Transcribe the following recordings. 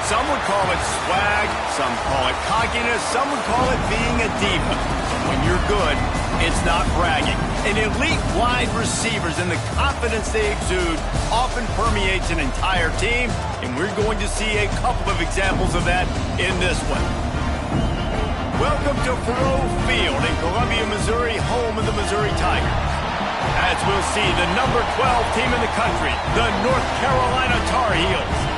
Some would call it swag, some call it cockiness, some would call it being a diva. But when you're good, it's not bragging. An elite wide receivers and the confidence they exude often permeates an entire team, and we're going to see a couple of examples of that in this one. Welcome to Faurot Field in Columbia, Missouri, home of the Missouri Tigers. As we'll see, the number 12 team in the country, the North Carolina Tar Heels,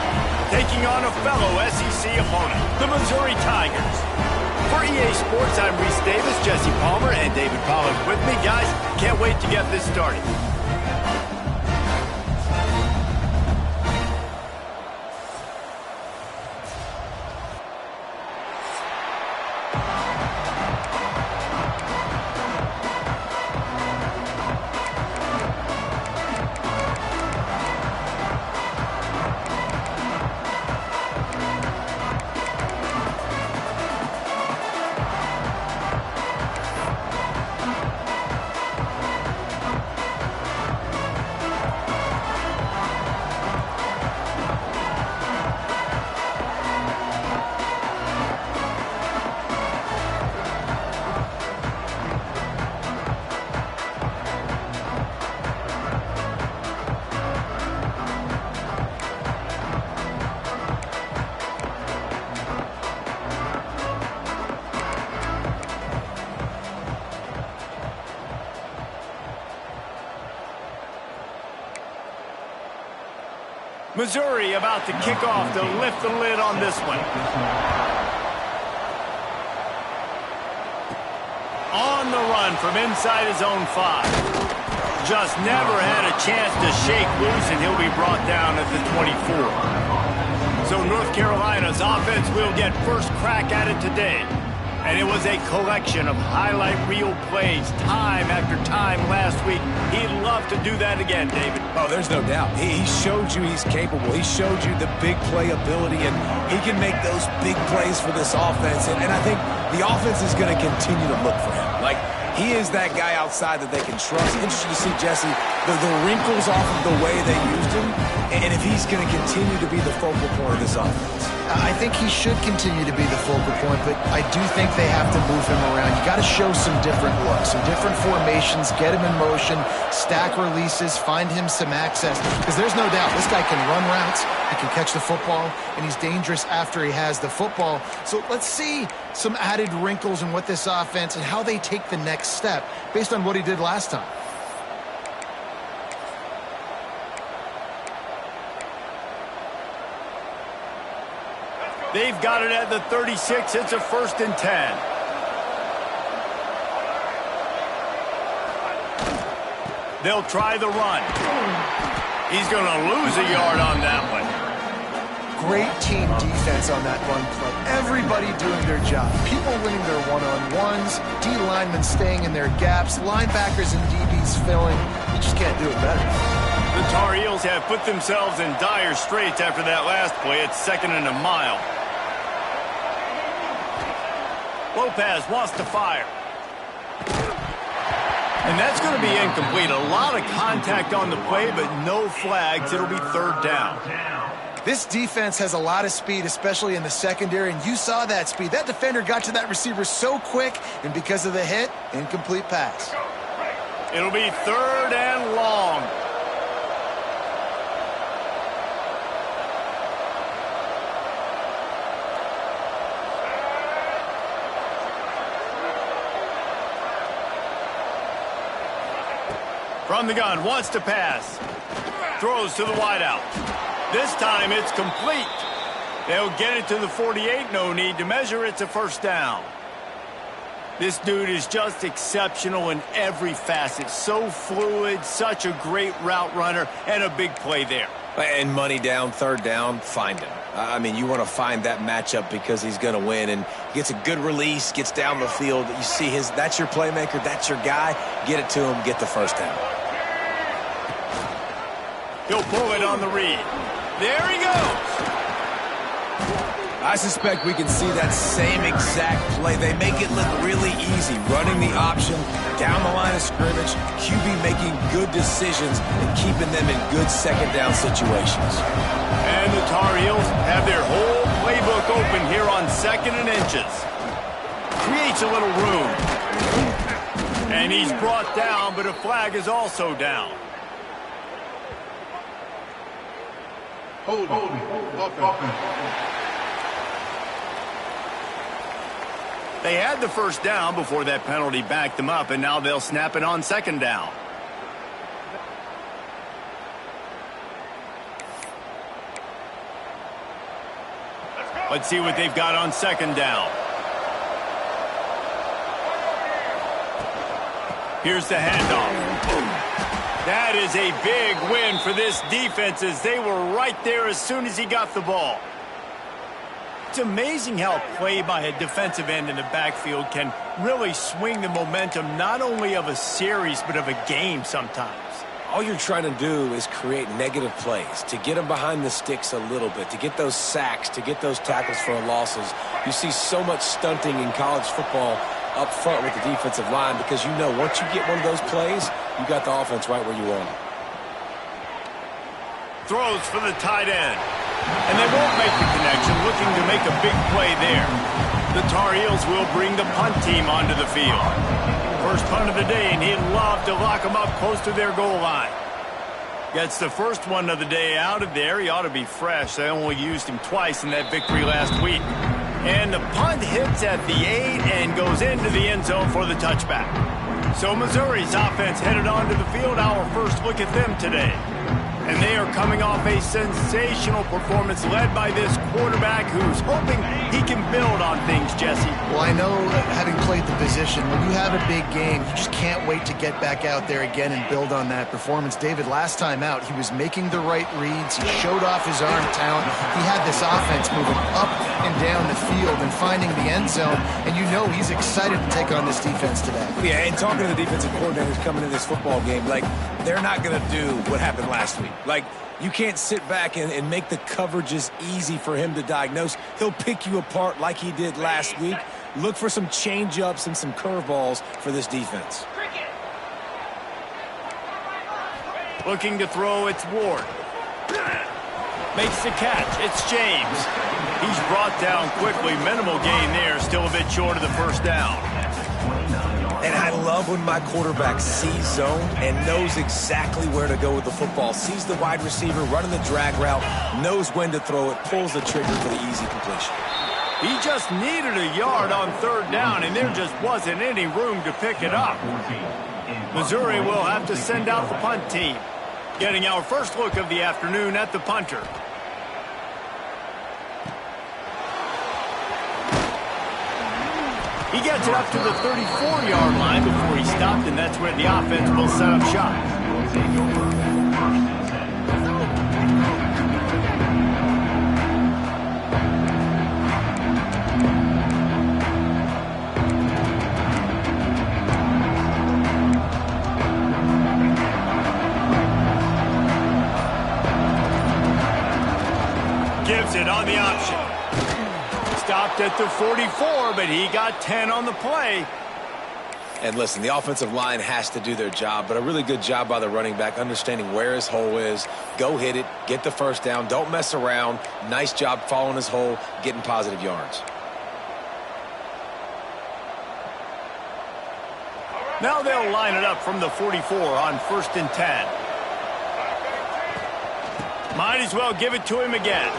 taking on a fellow SEC opponent, the Missouri Tigers. For EA Sports, I'm Reese Davis, Jesse Palmer, and David Pollack with me. Guys, can't wait to get this started. Missouri about to kick off to lift the lid on this one. On the run from inside his own 5. Just never had a chance to shake loose, and he'll be brought down at the 24. So North Carolina's offense will get first crack at it today. And it was a collection of highlight reel plays time after time last week. He'd love to do that again, David. Oh, there's no doubt. He showed you he's capable. He showed you the big play ability, and he can make those big plays for this offense. And I think the offense is going to continue to look for him. Like, he is that guy outside that they can trust. Interesting to see, Jesse, the wrinkles off of the way they used him, and if he's going to continue to be the focal point of this offense. I think he should continue to be the focal point, but I do think they have to move him around. You got to show some different looks, some different formations, get him in motion, stack releases, find him some access, because there's no doubt this guy can run routes, he can catch the football, and he's dangerous after he has the football. So let's see some added wrinkles in what this offense and how they take the next step based on what he did last time. They've got it at the 36. It's a 1st and 10. They'll try the run. He's going to lose a yard on that one. Great team defense on that run play. Everybody doing their job. People winning their one-on-ones, D linemen staying in their gaps, linebackers and DBs filling. You just can't do it better. The Tar Heels have put themselves in dire straits after that last play. It's 2nd and a mile. Lopez wants to fire. And that's going to be incomplete. A lot of contact on the play, but no flags. It'll be 3rd down. This defense has a lot of speed, especially in the secondary, and you saw that speed. That defender got to that receiver so quick, and because of the hit, incomplete pass. It'll be 3rd and long. From the gun, wants to pass. Throws to the wideout. This time it's complete. They'll get it to the 48. No need to measure. It's a 1st down. This dude is just exceptional in every facet. So fluid, such a great route runner, and a big play there. And money down, 3rd down, find him. I mean, you want to find that matchup because he's going to win, and he gets a good release, gets down the field. You see that's your playmaker, that's your guy. Get it to him, get the 1st down. He'll pull it on the read. There he goes. I suspect we can see that same exact play. They make it look really easy, running the option down the line of scrimmage, QB making good decisions and keeping them in good 2nd down situations. And the Tar Heels have their whole playbook open here on 2nd and inches. Creates a little room. And he's brought down, but a flag is also down. Hold on. They had the first down before that penalty backed them up, and now they'll snap it on 2nd down. Let's see what they've got on 2nd down. Here's the handoff. That is a big win for this defense as they were right there as soon as he got the ball. It's amazing how play by a defensive end in the backfield can really swing the momentum not only of a series but of a game sometimes. All you're trying to do is create negative plays, to get them behind the sticks a little bit, to get those sacks, to get those tackles for losses. You see so much stunting in college football up front with the defensive line because you know once you get one of those plays, you got the offense right where you want it. Throws for the tight end. And they won't make the connection, looking to make a big play there. The Tar Heels will bring the punt team onto the field. First punt of the day, and he'd love to lock them up close to their goal line. Gets the first one of the day out of there. He ought to be fresh. They only used him twice in that victory last week. And the punt hits at the 8 and goes into the end zone for the touchback. So Missouri's offense headed onto the field. Our first look at them today. And they are coming off a sensational performance led by this quarterback who's hoping he can build on things, Jesse. Well, I know, having played the position, when you have a big game, you just can't wait to get back out there again and build on that performance. David, last time out, he was making the right reads. He showed off his arm talent. He had this offense moving up and down the field and finding the end zone. And you know he's excited to take on this defense today. Yeah, and talking to the defensive coordinators coming into this football game, like, they're not going to do what happened last week. Like, you can't sit back and make the coverages easy for him to diagnose. He'll pick you apart like he did last week. Look for some change-ups and some curveballs for this defense. Looking to throw, it's Ward. Makes the catch, it's James. He's brought down quickly. Minimal gain there, still a bit short of the first down. And I love when my quarterback sees zone and knows exactly where to go with the football. Sees the wide receiver running the drag route, knows when to throw it, pulls the trigger for the easy completion. He just needed a yard on 3rd down, and there just wasn't any room to pick it up. Missouri will have to send out the punt team. Getting our first look of the afternoon at the punter. He gets it up to the 34-yard line before he stopped, and that's where the offense will set up shop. Gives it on the option. Stopped at the 44, but he got 10 on the play. And listen, the offensive line has to do their job, but a really good job by the running back, understanding where his hole is. Go hit it, get the first down, don't mess around. Nice job following his hole, getting positive yards. Now they'll line it up from the 44 on 1st and 10. Might as well give it to him again.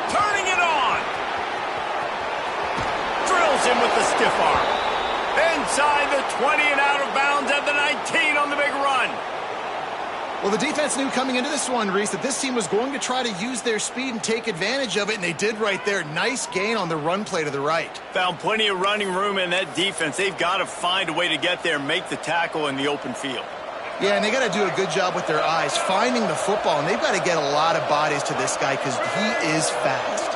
Turning it on. Drills him with the stiff arm. Inside the 20 and out of bounds at the 19 on the big run. Well, the defense knew coming into this one, Reese, that this team was going to try to use their speed and take advantage of it, and they did right there. Nice gain on the run play to the right. Found plenty of running room in that defense. They've got to find a way to get there, make the tackle in the open field. Yeah, and they got to do a good job with their eyes, finding the football, and they've got to get a lot of bodies to this guy because he is fast.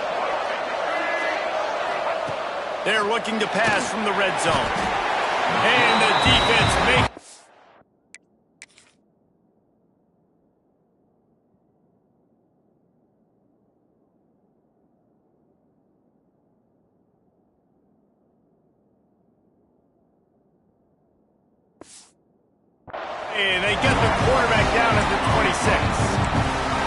They're looking to pass from the red zone. And the defense makes... And they get the quarterback down at the 26.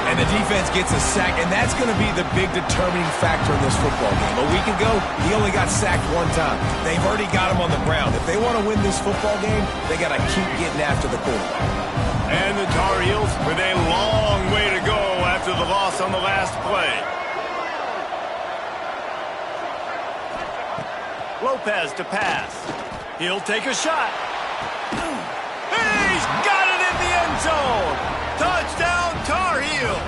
And the defense gets a sack, and that's going to be the big determining factor in this football game. A week ago, he only got sacked one time. They've already got him on the ground. If they want to win this football game, they got to keep getting after the quarterback. And the Tar Heels with a long way to go after the loss on the last play. Lopez to pass. He'll take a shot. He's got it in the end zone. Touchdown, Tar Heels.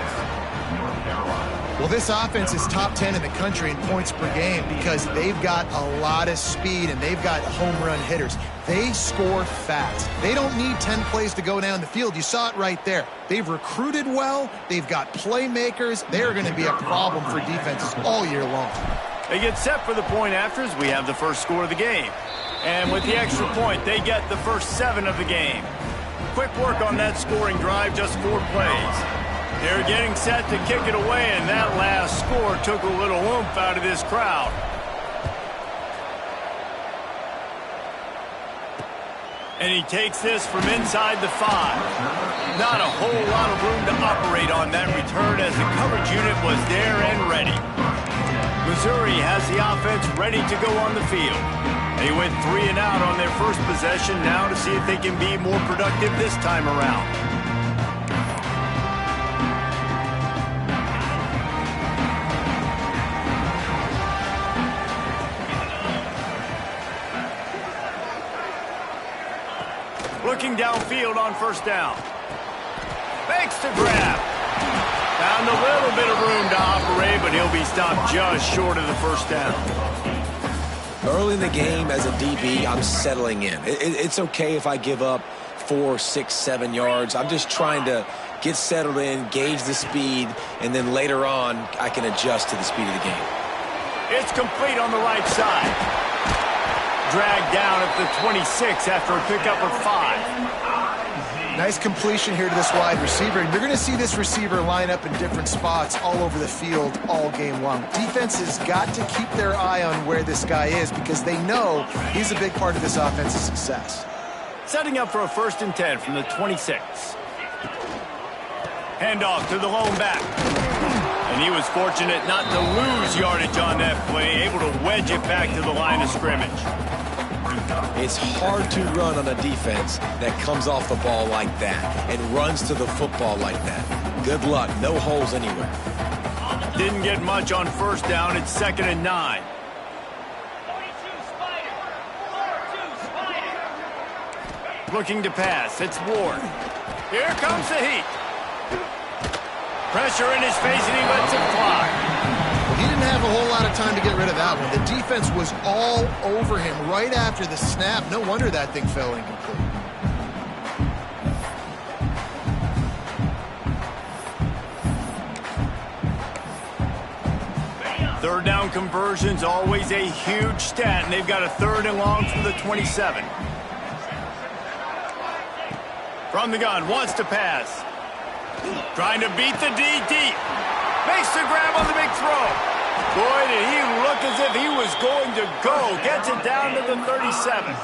Well, this offense is top 10 in the country in points per game because they've got a lot of speed and they've got home run hitters. They score fast. They don't need 10 plays to go down the field. You saw it right there. They've recruited well. They've got playmakers. They're going to be a problem for defenses all year long. They get set for the point afters. We have the first score of the game. And with the extra point, they get the first 7 of the game. Quick work on that scoring drive, just 4 plays. They're getting set to kick it away, and that last score took a little oomph out of this crowd. And he takes this from inside the 5. Not a whole lot of room to operate on that return as the coverage unit was there and ready. Missouri has the offense ready to go on the field. They went 3 and out on their first possession, now to see if they can be more productive this time around. Looking downfield on first down. Fakes to grab. Found a little bit of room to operate, but he'll be stopped just short of the first down. Early in the game, as a DB, I'm settling in. It's okay if I give up 4, 6, 7 yards. I'm just trying to get settled in, gauge the speed, and then later on, I can adjust to the speed of the game. It's complete on the right side. Dragged down at the 26 after a pickup of 5. Nice completion here to this wide receiver. And you're going to see this receiver line up in different spots all over the field all game long. Defense has got to keep their eye on where this guy is because they know he's a big part of this offense's success. Setting up for a 1st and 10 from the 26. Handoff to the lone back. And he was fortunate not to lose yardage on that play, able to wedge it back to the line of scrimmage. It's hard to run on a defense that comes off the ball like that and runs to the football like that. Good luck. No holes anywhere. Didn't get much on first down. It's 2nd and 9. Looking to pass. It's Ward. Here comes the heat. Pressure in his face, and he lets it fly. He didn't have a whole lot of time to get rid of that one. The defense was all over him right after the snap. No wonder that thing fell incomplete. Third down conversions, always a huge stat, and they've got a 3rd and long from the 27. From the gun, wants to pass. Trying to beat the D deep. Makes the grab on the big throw. Boy, did he look as if he was going to go. Gets it down to the 37.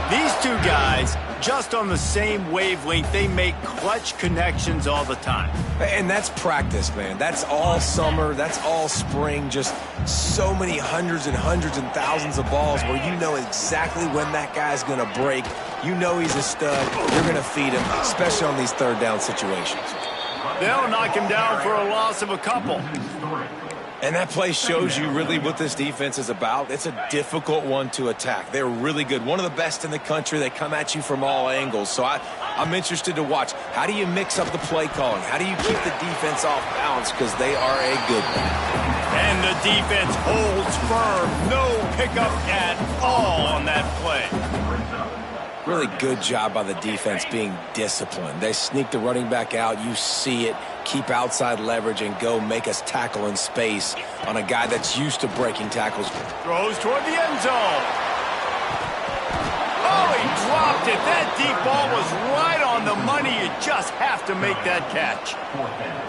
These two guys, just on the same wavelength, they make clutch connections all the time. And that's practice, man. That's all summer. That's all spring. Just so many hundreds and thousands of balls where you know exactly when that guy's going to break. You know he's a stud. You're going to feed him, especially on these 3rd down situations. They'll knock him down for a loss of a couple. And that play shows you really what this defense is about. It's a difficult one to attack. They're really good. One of the best in the country. They come at you from all angles. So I'm interested to watch. How do you mix up the play calling? How do you keep the defense off balance? Because they are a good one. And the defense holds firm. No pickup at all on that play. Really good job by the defense being disciplined. They sneak the running back out. You see it. Keep outside leverage and go make us tackle in space on a guy that's used to breaking tackles. Throws toward the end zone. Oh, he dropped it. That deep ball was right on the money. You just have to make that catch.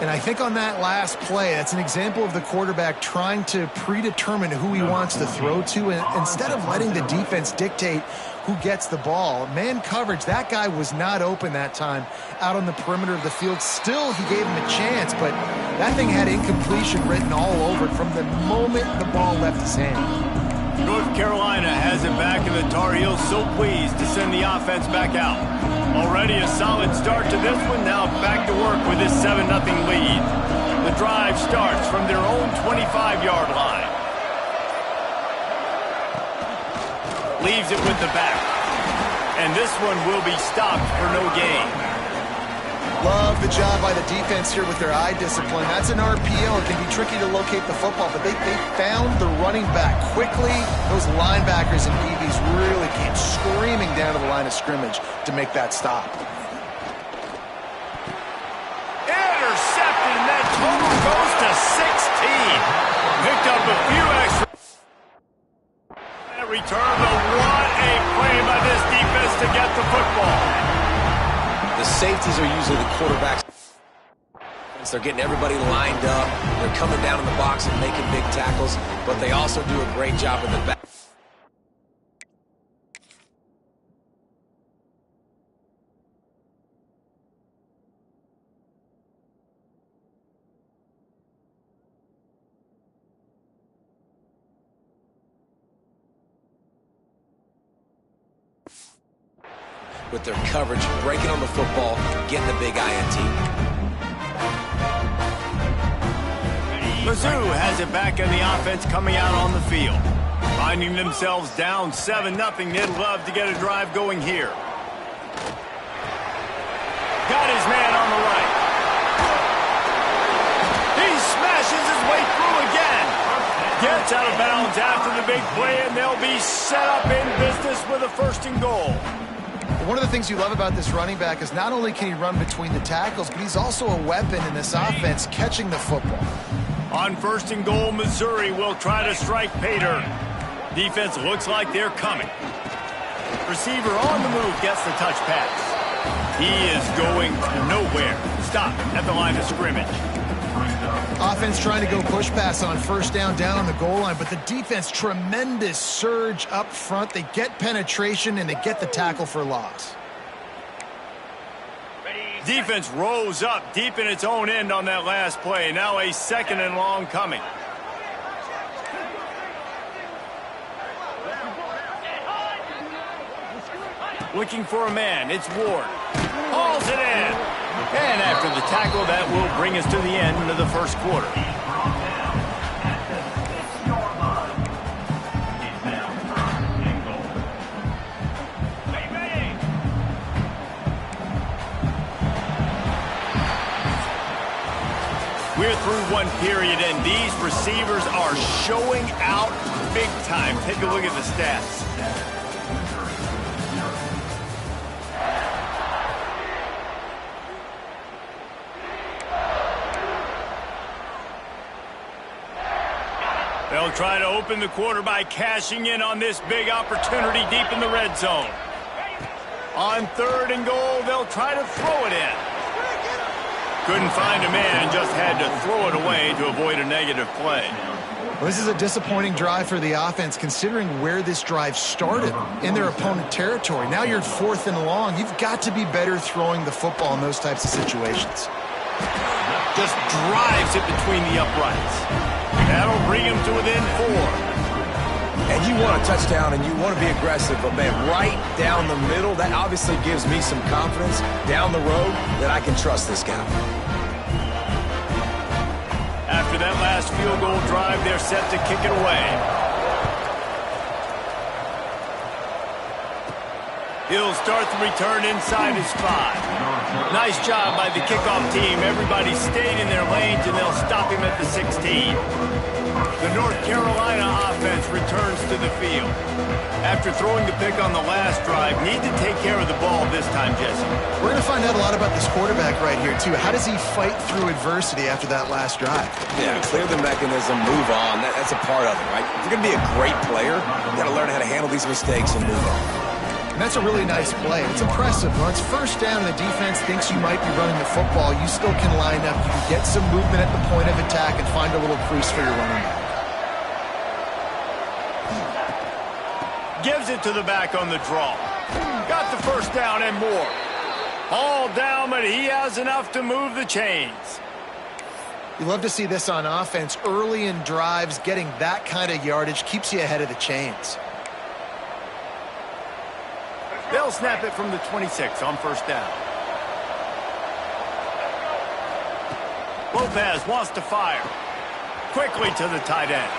And I think on that last play, that's an example of the quarterback trying to predetermine who he wants to throw to. And instead of letting the defense dictate who gets the ball. Man coverage, that guy was not open that time out on the perimeter of the field. Still, he gave him a chance, but that thing had incompletion written all over it from the moment the ball left his hand. North Carolina has it back, and the Tar Heels so pleased to send the offense back out. Already a solid start to this one. Now back to work with this 7-0 lead. The drive starts from their own 25-yard line. Leaves it with the back. And this one will be stopped for no gain. Love the job by the defense here with their eye discipline. That's an RPO. It can be tricky to locate the football, but they found the running back quickly. Those linebackers and DBs really came screaming down to the line of scrimmage to make that stop. Intercepted, and that total goes to 16. Picked up a few extra. That return, but what a play by this defense to get the football. The safeties are usually the quarterbacks. They're getting everybody lined up. They're coming down in the box and making big tackles, but they also do a great job in the back. With their coverage, breaking on the football, getting the big INT. Mizzou has it back in the offense coming out on the field. Finding themselves down 7-0, they'd love to get a drive going here. Got his man on the right. He smashes his way through again. Gets out of bounds after the big play, and they'll be set up in business with a 1st and goal. One of the things you love about this running back is not only can he run between the tackles, but he's also a weapon in this offense, catching the football. On 1st and goal, Missouri will try to strike Pater. Defense looks like they're coming. Receiver on the move gets the touch pass. He is going nowhere. Stop at the line of scrimmage. Offense trying to go push pass on 1st down on the goal line, but the defense, tremendous surge up front. They get penetration, and they get the tackle for loss. Defense rose up deep in its own end on that last play. Now a 2nd and long coming. Looking for a man. It's Ward. Hauls it in. And after the tackle, that will bring us to the end of the 1st quarter. We're through one period, and these receivers are showing out big time. Take a look at the stats. They'll try to open the quarter by cashing in on this big opportunity deep in the red zone. On 3rd and goal, they'll try to throw it in. Couldn't find a man, just had to throw it away to avoid a negative play. Well, this is a disappointing drive for the offense, considering where this drive started in their opponent territory. Now you're 4th and long. You've got to be better throwing the football in those types of situations. Just drives it between the uprights. That'll bring him to within 4. And you want a touchdown, and you want to be aggressive, but man, right down the middle, that obviously gives me some confidence down the road that I can trust this guy. After that last field goal drive, they're set to kick it away. He'll start the return inside his 5. Nice job by the kickoff team. Everybody stayed in their lanes, and they'll stop him at the 16. The North Carolina offense returns to the field. After throwing the pick on the last drive, need to take care of the ball this time, Jesse. We're going to find out a lot about this quarterback right here, too. How does he fight through adversity after that last drive? Yeah, clear the mechanism, move on. That's a part of it, right? If you're going to be a great player, you got to learn how to handle these mistakes and move on. And that's a really nice play. It's impressive. When it's 1st down and the defense thinks you might be running the football, you still can line up. You can get some movement at the point of attack and find a little crease for your running back. Gives it to the back on the draw. Got the first down and more. All down, but he has enough to move the chains. You love to see this on offense. Early in drives, getting that kind of yardage keeps you ahead of the chains. They'll snap it from the 26 on first down. Lopez wants to fire. Quickly to the tight end.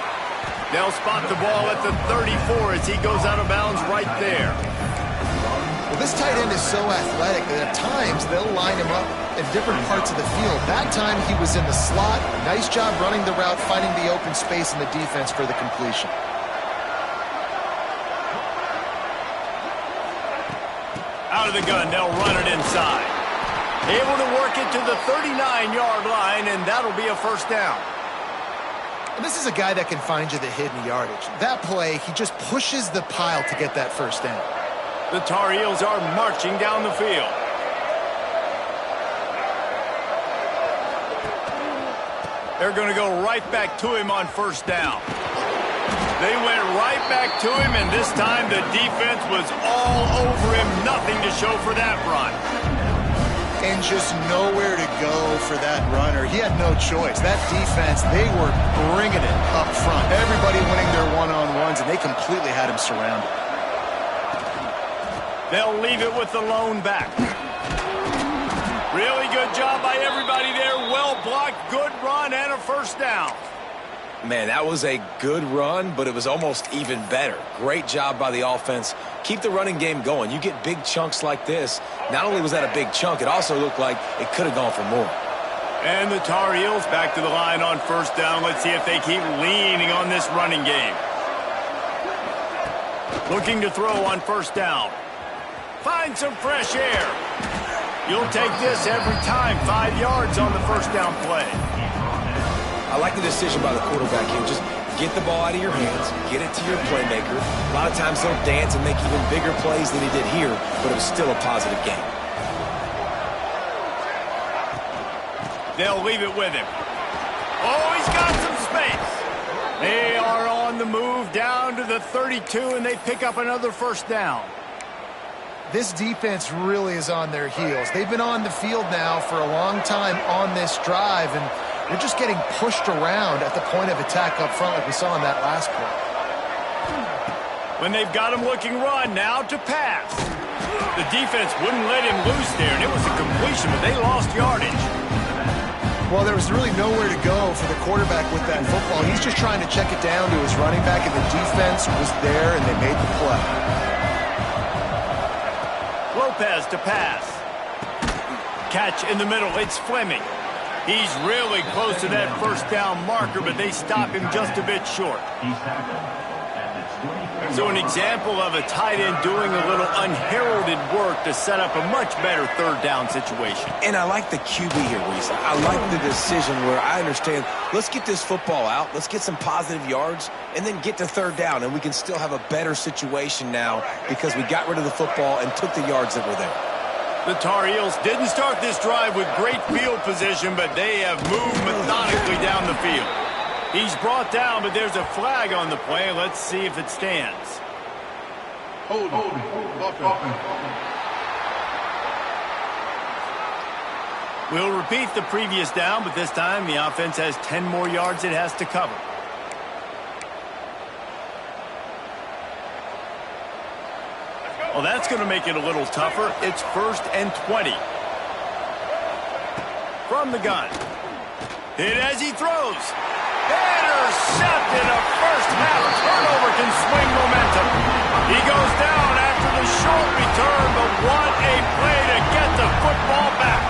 They'll spot the ball at the 34 as he goes out of bounds right there. Well, this tight end is so athletic that at times they'll line him up in different parts of the field. That time he was in the slot. Nice job running the route, finding the open space in the defense for the completion. Out of the gun, they'll run it inside. Able to work it to the 39-yard line, and that'll be a first down. And this is a guy that can find you the hidden yardage. That play, he just pushes the pile to get that first down. The Tar Heels are marching down the field. They're going to go right back to him on first down. They went right back to him, and this time the defense was all over him. Nothing to show for that run. And just nowhere to go for that runner. He had no choice. That defense, they were bringing it up front. Everybody winning their one-on-ones, and they completely had him surrounded. They'll leave it with the lone back. Really good job by everybody there. Well blocked, good run, and a first down. Man, that was a good run, but it was almost even better. Great job by the offense. Keep the running game going. You get big chunks like this. Not only was that a big chunk, it also looked like it could have gone for more. And the Tar Heels back to the line on first down. Let's see if they keep leaning on this running game. Looking to throw on first down. Find some fresh air. You'll take this every time. 5 yards on the first down play. I like the decision by the quarterback here. Just get the ball out of your hands, get it to your playmaker. A lot of times they'll dance and make even bigger plays than he did here, but it was still a positive game. They'll leave it with him. Oh, he's got some space. They are on the move down to the 32, and they pick up another first down. This defense really is on their heels. They've been on the field now for a long time on this drive, and they're just getting pushed around at the point of attack up front like we saw in that last play. When they've got him looking run, now to pass. The defense wouldn't let him loose there, and it was a completion, but they lost yardage. Well, there was really nowhere to go for the quarterback with that football. He's just trying to check it down to his running back, and the defense was there, and they made the play. Lopez to pass. Catch in the middle. It's Fleming. He's really close to that first down marker, but they stop him just a bit short. So an example of a tight end doing a little unheralded work to set up a much better third down situation. And I like the QB here, Reese. I like the decision where I understand, let's get this football out, let's get some positive yards, and then get to third down, and we can still have a better situation now because we got rid of the football and took the yards that were there. The Tar Heels didn't start this drive with great field position, but they have moved methodically down the field. He's brought down, but there's a flag on the play. Let's see if it stands. Hold. We'll repeat the previous down, but this time the offense has 10 more yards it has to cover. Well, that's going to make it a little tougher. It's 1st and 20. From the gun. Hit as he throws. Intercepted. A first half turnover can swing momentum. He goes down after the short return, but what a play to get the football back.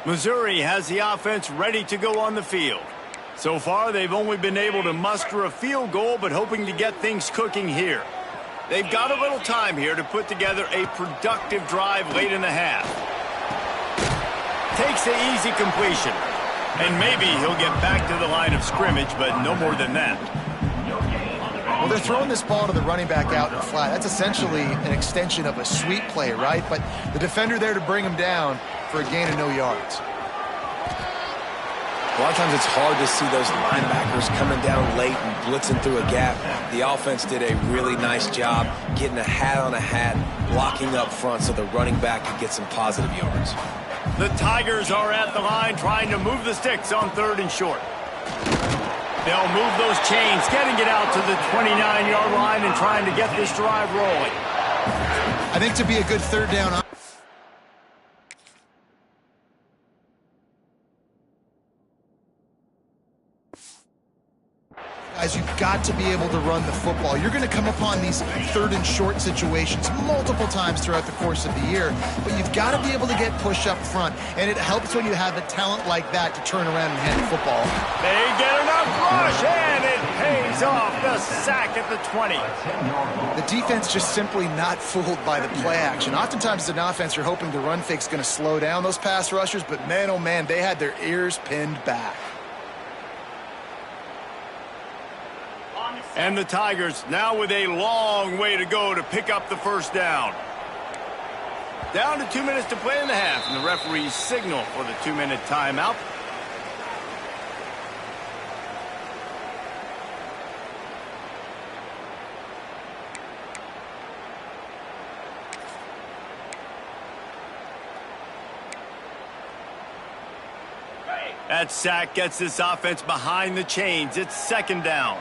Missouri has the offense ready to go on the field. So far, they've only been able to muster a field goal, but hoping to get things cooking here. They've got a little time here to put together a productive drive late in the half. Takes the easy completion. And maybe he'll get back to the line of scrimmage, but no more than that. Well, they're throwing this ball to the running back out in the flat. That's essentially an extension of a sweep play, right? But the defender there to bring him down for a gain of no yards. A lot of times it's hard to see those linebackers coming down late and blitzing through a gap. The offense did a really nice job getting a hat on a hat, blocking up front so the running back could get some positive yards. The Tigers are at the line trying to move the sticks on 3rd and short. They'll move those chains, getting it out to the 29-yard line and trying to get this drive rolling. I think to be a good 3rd down. Guys, you've got to be able to run the football. You're going to come upon these 3rd and short situations multiple times throughout the course of the year, but you've got to be able to get push up front, and it helps when you have a talent like that to turn around and hand the football. They get enough rush, and it pays off. The sack at the 20. The defense just simply not fooled by the play action. Oftentimes as an offense, you're hoping the run fake's going to slow down those pass rushers, but man, oh man, they had their ears pinned back. And the Tigers now with a long way to go to pick up the 1st down. Down to 2 minutes to play in the half, and the referees signal for the 2-minute timeout. That sack gets this offense behind the chains. It's 2nd down.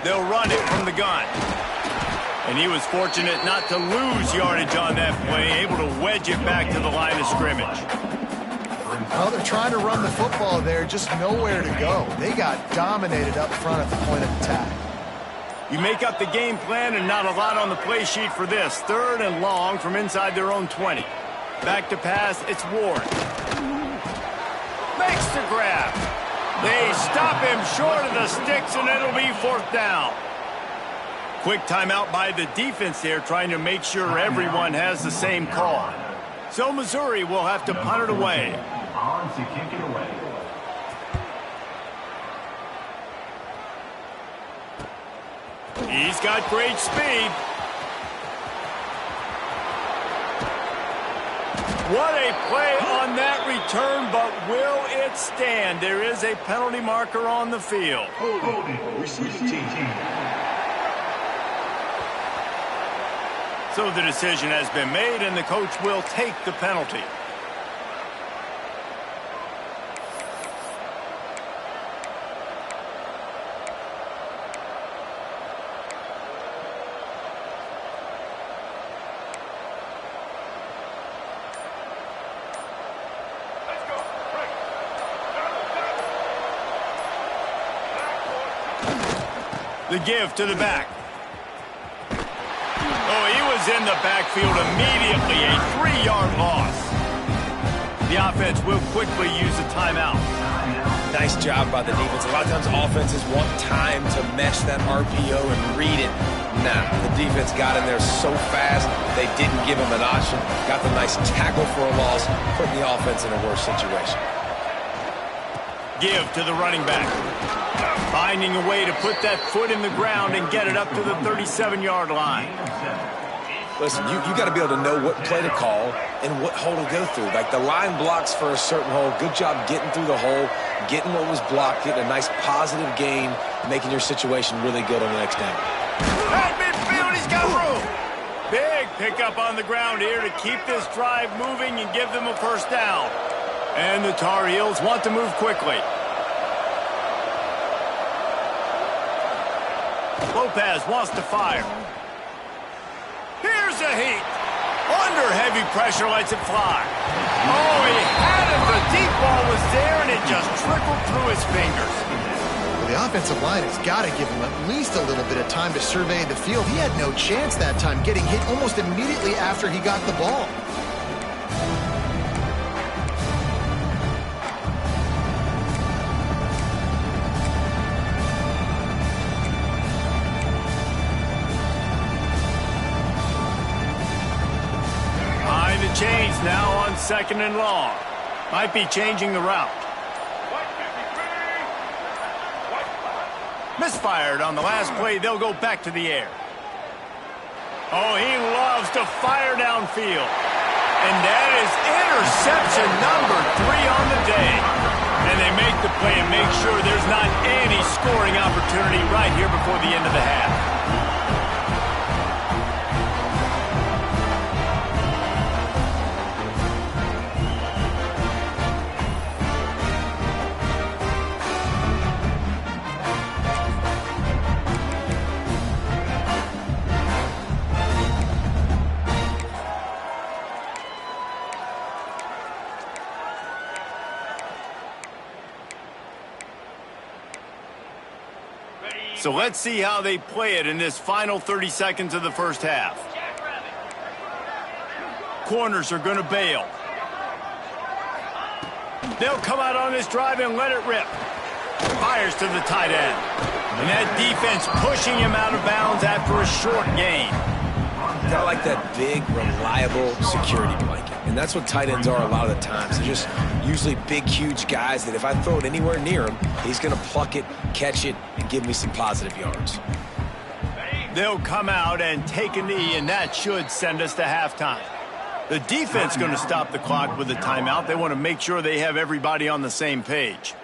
They'll run it from the gun. And he was fortunate not to lose yardage on that play, able to wedge it back to the line of scrimmage. Well, they're trying to run the football there, just nowhere to go. They got dominated up front at the point of attack. You make up the game plan and not a lot on the play sheet for this. 3rd and long from inside their own 20. Back to pass, it's Ward. Makes the grab. They stop him short of the sticks, and it'll be 4th down. Quick timeout by the defense there, trying to make sure everyone has the same call. So Missouri will have to punt it away. On to kick it away. He's got great speed. What a play on that return, but will it stand? There is a penalty marker on the field. Holding, receiving team. So the decision has been made, and the coach will take the penalty. The give to the back. Oh, he was in the backfield immediately. A 3-yard loss. The offense will quickly use a timeout. Nice job by the defense. A lot of times offenses want time to mesh that RPO and read it. Nah, the defense got in there so fast, they didn't give him an option. Got the nice tackle for a loss, putting the offense in a worse situation. Give to the running back. Finding a way to put that foot in the ground and get it up to the 37-yard line. Listen, you got to be able to know what play to call and what hole to go through. Like the line blocks for a certain hole. Good job getting through the hole, getting what was blocked, getting a nice positive gain, making your situation really good on the next down. At midfield, he's got room. Big pickup on the ground here to keep this drive moving and give them a 1st down. And the Tar Heels want to move quickly. Lopez wants to fire. Here's a heat. Under heavy pressure, lets it fly. Oh, he had it. The deep ball was there, and it just trickled through his fingers. Well, the offensive line has got to give him at least a little bit of time to survey the field. He had no chance that time, getting hit almost immediately after he got the ball. Chains now on 2nd and long. Might be changing the route. Misfired on the last play. They'll go back to the air. Oh, he loves to fire downfield. And that is interception number 3 on the day. And they make the play and make sure there's not any scoring opportunity right here before the end of the half. So let's see how they play it in this final 30 seconds of the first half. Corners are going to bail. They'll come out on this drive and let it rip. Fires to the tight end. And that defense pushing him out of bounds after a short gain. Kind of like that big, reliable security blanket. And that's what tight ends are a lot of the times. They're just usually big, huge guys that if I throw it anywhere near him, he's going to pluck it, catch it, and give me some positive yards. They'll come out and take a knee, and that should send us to halftime. The defense going to stop the clock with a timeout. They want to make sure they have everybody on the same page.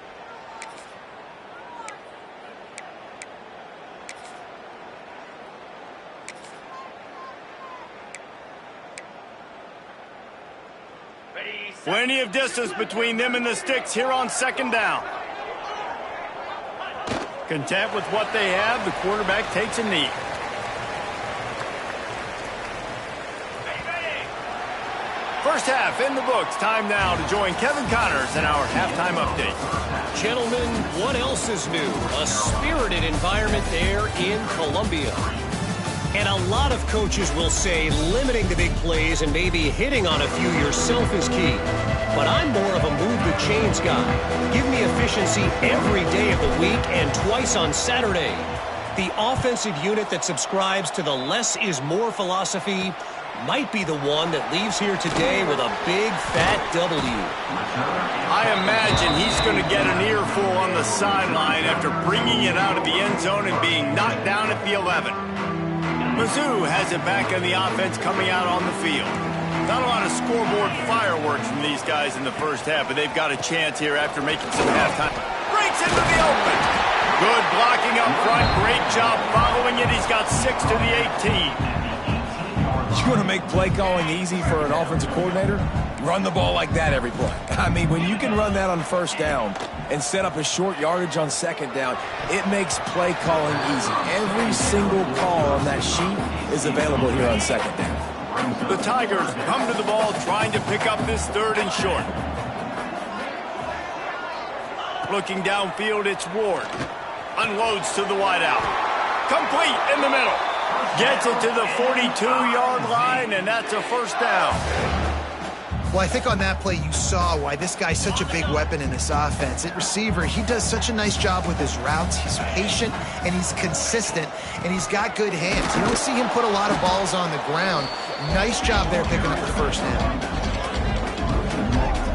Plenty of distance between them and the sticks here on 2nd down. Content with what they have, the quarterback takes a knee. First half in the books. Time now to join Kevin Connors in our halftime update. Gentlemen, what else is new? A spirited environment there in Columbia. And a lot of coaches will say limiting the big plays and maybe hitting on a few yourself is key. But I'm more of a move the chains guy. Give me efficiency every day of the week and twice on Saturday. The offensive unit that subscribes to the less is more philosophy might be the one that leaves here today with a big fat W. I imagine he's going to get an earful on the sideline after bringing it out of the end zone and being knocked down at the 11. Mizzou has it back in the offense coming out on the field. Not a lot of scoreboard fireworks from these guys in the first half, but they've got a chance here after making some halftime. Breaks into the open. Good blocking up front. Great job following it. He's got 6 to the 18. You want to make play calling easy for an offensive coordinator? Run the ball like that every play. I mean, when you can run that on 1st down and set up a short yardage on 2nd down, it makes play calling easy. Every single call on that sheet is available here on 2nd down. The Tigers come to the ball trying to pick up this 3rd and short. Looking downfield, it's Ward. Unloads to the wideout. Complete in the middle. Gets it to the 42-yard line, and that's a 1st down. Well, I think on that play you saw why this guy's such a big weapon in this offense. At receiver, he does such a nice job with his routes. He's patient, and he's consistent, and he's got good hands. You don't see him put a lot of balls on the ground. Nice job there picking up the 1st down.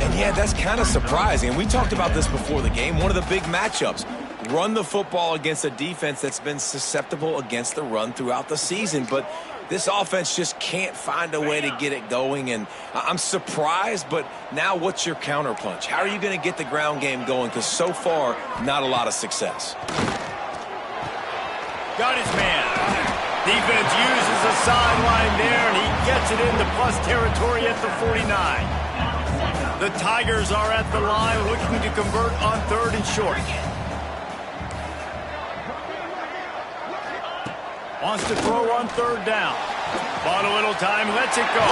And, yeah, that's kind of surprising. We talked about this before the game. One of the big matchups. Run the football against a defense that's been susceptible against the run throughout the season. But this offense just can't find a way to get it going. And I'm surprised, but now what's your counterpunch? How are you going to get the ground game going? Because so far, not a lot of success. Got his man. Defense uses the sideline there, and he gets it into plus territory at the 49. The Tigers are at the line looking to convert on 3rd and short. Wants to throw on 3rd down. Bought a little time, lets it go.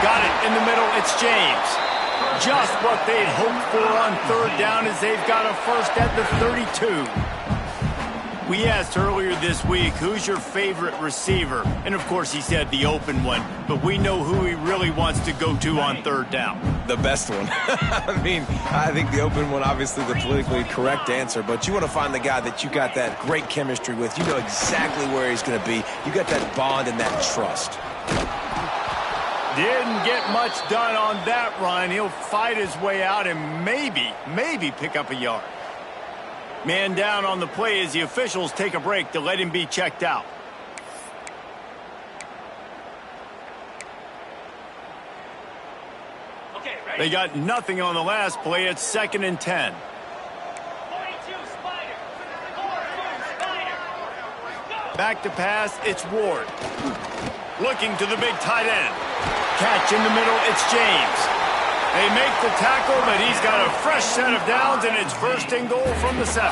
Got it in the middle, it's James. Just what they'd hoped for on 3rd down as they've got a 1st at the 32. We asked earlier this week, who's your favorite receiver? And of course he said the open one, but we know who he really wants to go to on 3rd down. The best one. I mean, I think the open one, obviously the politically correct answer, but you want to find the guy that you got that great chemistry with. You know exactly where he's going to be. You got that bond and that trust. Didn't get much done on that run. He'll fight his way out and maybe pick up a yard. Man down on the play as the officials take a break to let him be checked out. They got nothing on the last play. It's 2nd and 10. Back to pass, it's Ward. Looking to the big tight end. Catch in the middle, it's James. They make the tackle, but he's got a fresh set of downs, and it's 1st and goal from the 7.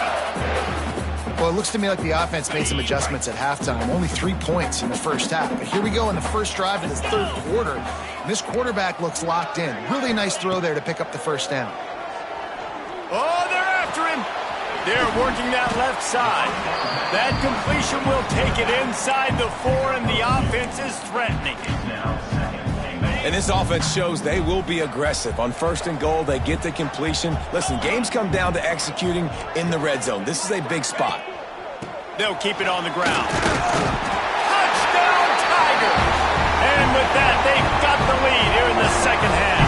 Well, it looks to me like the offense made some adjustments at halftime. Only 3 points in the first half. But here we go in the first drive of the 3rd quarter. And this quarterback looks locked in. Really nice throw there to pick up the 1st down. Oh, they're after him. They're working that left side. That completion will take it inside the 4, and the offense is threatening. And this offense shows they will be aggressive. On 1st and goal, they get the completion. Listen, games come down to executing in the red zone. This is a big spot. They'll keep it on the ground. Touchdown, Tiger! And with that, they've got the lead here in the 2nd half.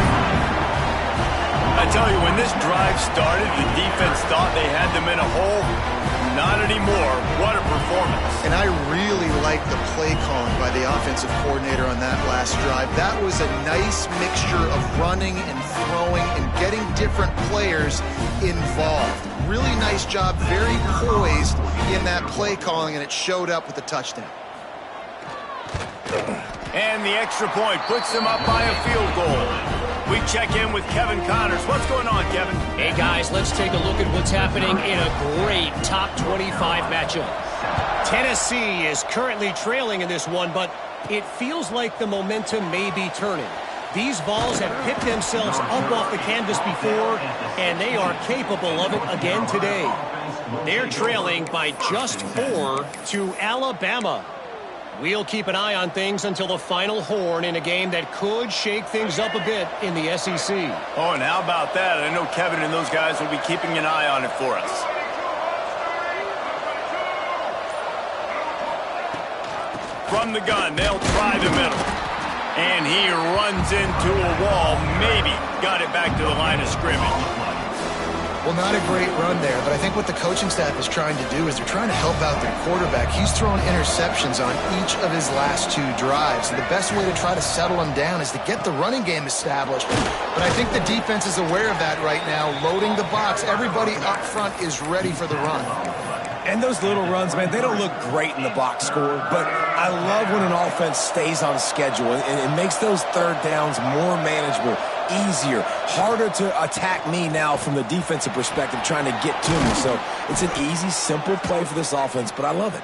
I tell you, when this drive started, the defense thought they had them in a hole. Not anymore. What a performance. And I really like the play calling by the offensive coordinator on that last drive. That was a nice mixture of running and throwing and getting different players involved. Really nice job, very poised in that play calling, and it showed up with a touchdown. And the extra point puts them up by a field goal. We check in with Kevin Connors. What's going on, Kevin? Hey, guys, let's take a look at what's happening in a great top 25 matchup. Tennessee is currently trailing in this one, but it feels like the momentum may be turning. These Vols have picked themselves up off the canvas before, and they are capable of it again today. They're trailing by just 4 to Alabama. We'll keep an eye on things until the final horn in a game that could shake things up a bit in the SEC. Oh, and how about that? I know Kevin and those guys will be keeping an eye on it for us. From the gun, they'll try the middle. And he runs into a wall. Maybe got it back to the line of scrimmage. Well, not a great run there, but I think what the coaching staff is trying to do is they're trying to help out their quarterback. He's thrown interceptions on each of his last 2 drives. And the best way to try to settle him down is to get the running game established. But I think the defense is aware of that right now, loading the box. Everybody up front is ready for the run. And those little runs, man, they don't look great in the box score, but I love when an offense stays on schedule and it makes those 3rd downs more manageable, easier, harder to attack me now from the defensive perspective trying to get to me. So it's an easy, simple play for this offense, but I love it.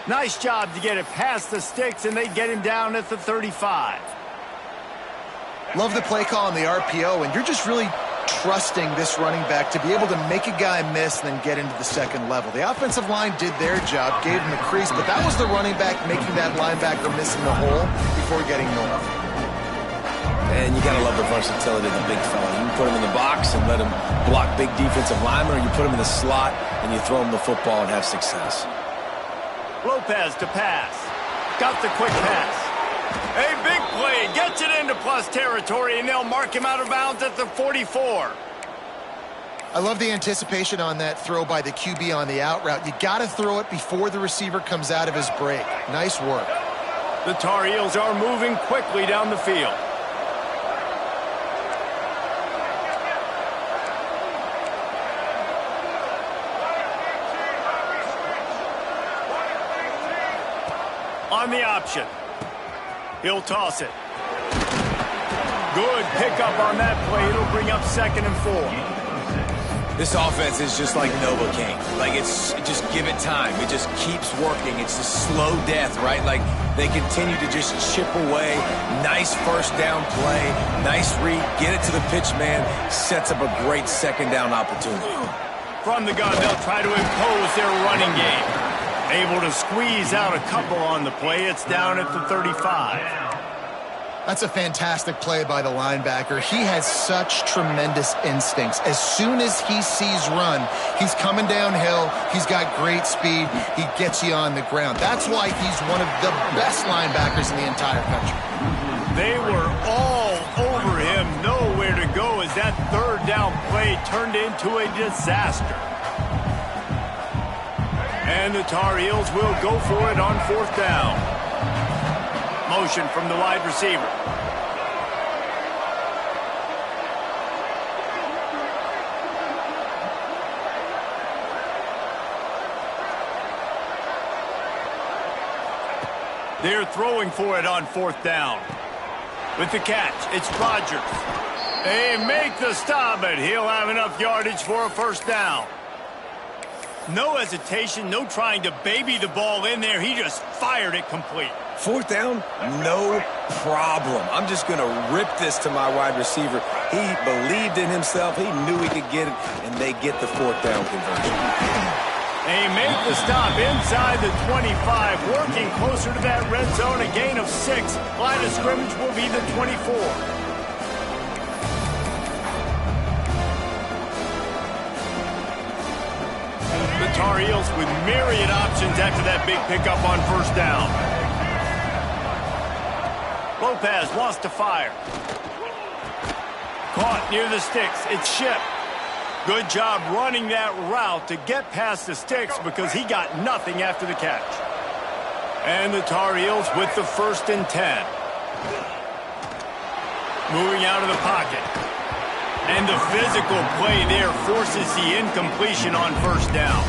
Nice job to get it past the sticks, and they get him down at the 35. Love the play call on the RPO, and you're just really trusting this running back to be able to make a guy miss and then get into the 2nd level. The offensive line did their job, gave him a crease, but that was the running back making that linebacker miss in the hole before getting north. And you got to love the versatility of the big fella. You can put him in the box and let him block big defensive linemen, or you put him in the slot and you throw him the football and have success. Lopez to pass. Got the quick pass. A big play. Gets it into plus territory, and they'll mark him out of bounds at the 44. I love the anticipation on that throw by the QB on the out route. You got to throw it before the receiver comes out of his break. Nice work. The Tar Heels are moving quickly down the field. On the option. He'll toss it. Good pickup on that play. It'll bring up 2nd and 4. This offense is just like Novocaine. Like, just give it time. It just keeps working. It's a slow death, right? Like, they continue to just chip away. Nice 1st down play. Nice read. Get it to the pitch man. Sets up a great 2nd down opportunity. From the gun, they'll try to impose their running game. Able to squeeze out a couple on the play. It's down at the 35. That's a fantastic play by the linebacker. He has such tremendous instincts. As soon as he sees run, he's coming downhill. He's got great speed. He gets you on the ground. That's why he's one of the best linebackers in the entire country. They were all over him, nowhere to go as that third down play turned into a disaster. And the Tar Heels will go for it on fourth down. Motion from the wide receiver. They're throwing for it on fourth down. With the catch, it's Rodgers. They make the stop, but he'll have enough yardage for a first down. No hesitation, no trying to baby the ball in there. He just fired it complete. Fourth down, no problem. I'm just going to rip this to my wide receiver. He believed in himself. He knew he could get it, and they get the fourth down conversion. They make the stop inside the 25, working closer to that red zone, a gain of 6. Line of scrimmage will be the 24. The Tar Heels with myriad options after that big pickup on first down. Lopez wants to fire. Caught near the sticks. It's Ship. Good job running that route to get past the sticks because he got nothing after the catch. And the Tar Heels with the 1st and 10. Moving out of the pocket. And the physical play there forces the incompletion on first down.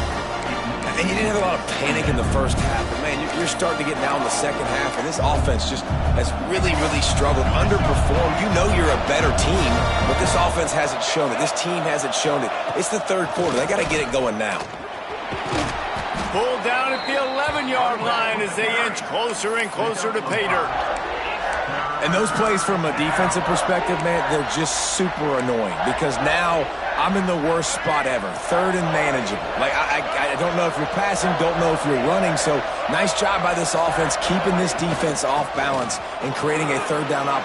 And you didn't have a lot of panic in the first half, but man, you're starting to get now in the second half, and this offense just has really, really struggled, underperformed. You know you're a better team, but this offense hasn't shown it. This team hasn't shown it. It's the third quarter. They got to get it going now. Pulled down at the 11-yard line as they inch closer and closer to pay dirt. And those plays from a defensive perspective, man, they're just super annoying because now I'm in the worst spot ever, third and manageable. Like, I don't know if you're passing, don't know if you're running, so nice job by this offense keeping this defense off balance and creating a third down op.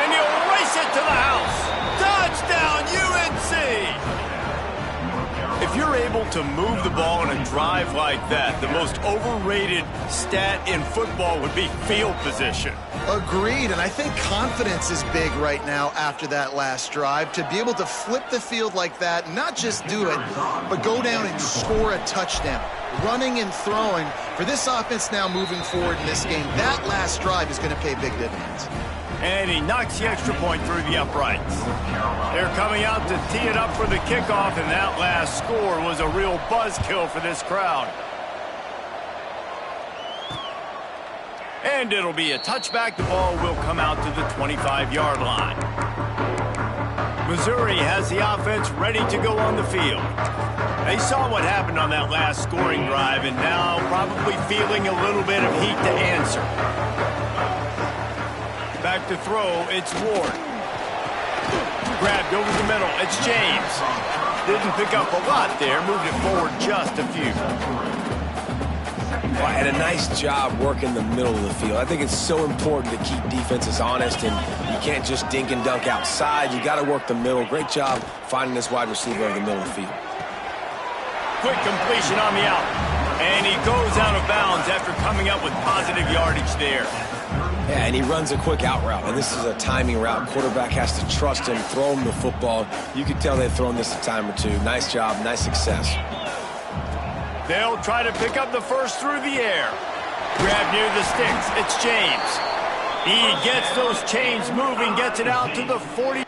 And he'll race it to the house. Touchdown, UNC! If you're able to move the ball in a drive like that, the most overrated stat in football would be field position. Agreed, and I think confidence is big right now after that last drive. To be able to flip the field like that, not just do it, but go down and score a touchdown. Running and throwing. For this offense now moving forward in this game, that last drive is going to pay big dividends. And he knocks the extra point through the uprights. They're coming out to tee it up for the kickoff, and that last score was a real buzzkill for this crowd. And it'll be a touchback. The ball will come out to the 25-yard line. Missouri has the offense ready to go on the field. They saw what happened on that last scoring drive, and now probably feeling a little bit of heat to answer. Back to throw, it's Ward. Grabbed over the middle, it's James. Didn't pick up a lot there, moved it forward just a few. Well, and a nice job working the middle of the field. I think it's so important to keep defenses honest, and you can't just dink and dunk outside. You got to work the middle. Great job finding this wide receiver over the middle of the field. Quick completion on the out. And he goes out of bounds after coming up with positive yardage there. Yeah, and he runs a quick out route, and this is a timing route. Quarterback has to trust him, throw him the football. You can tell they've thrown this a time or two. Nice job, nice success. They'll try to pick up the first through the air. Grab near the sticks. It's James. He gets those chains moving, gets it out to the 40.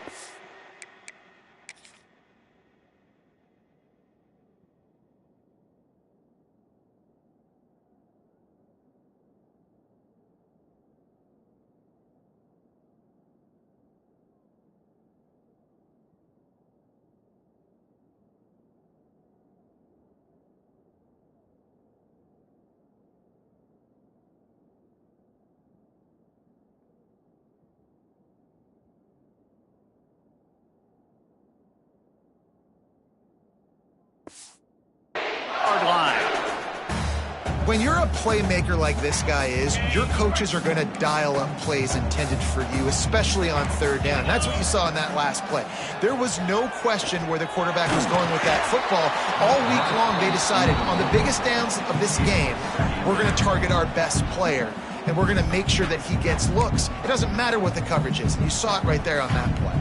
When you're a playmaker like this guy is, your coaches are going to dial up plays intended for you, especially on third down. That's what you saw in that last play. There was no question where the quarterback was going with that football. All week long, they decided on the biggest downs of this game, we're going to target our best player. and we're going to make sure that he gets looks. It doesn't matter what the coverage is, and you saw it right there on that play.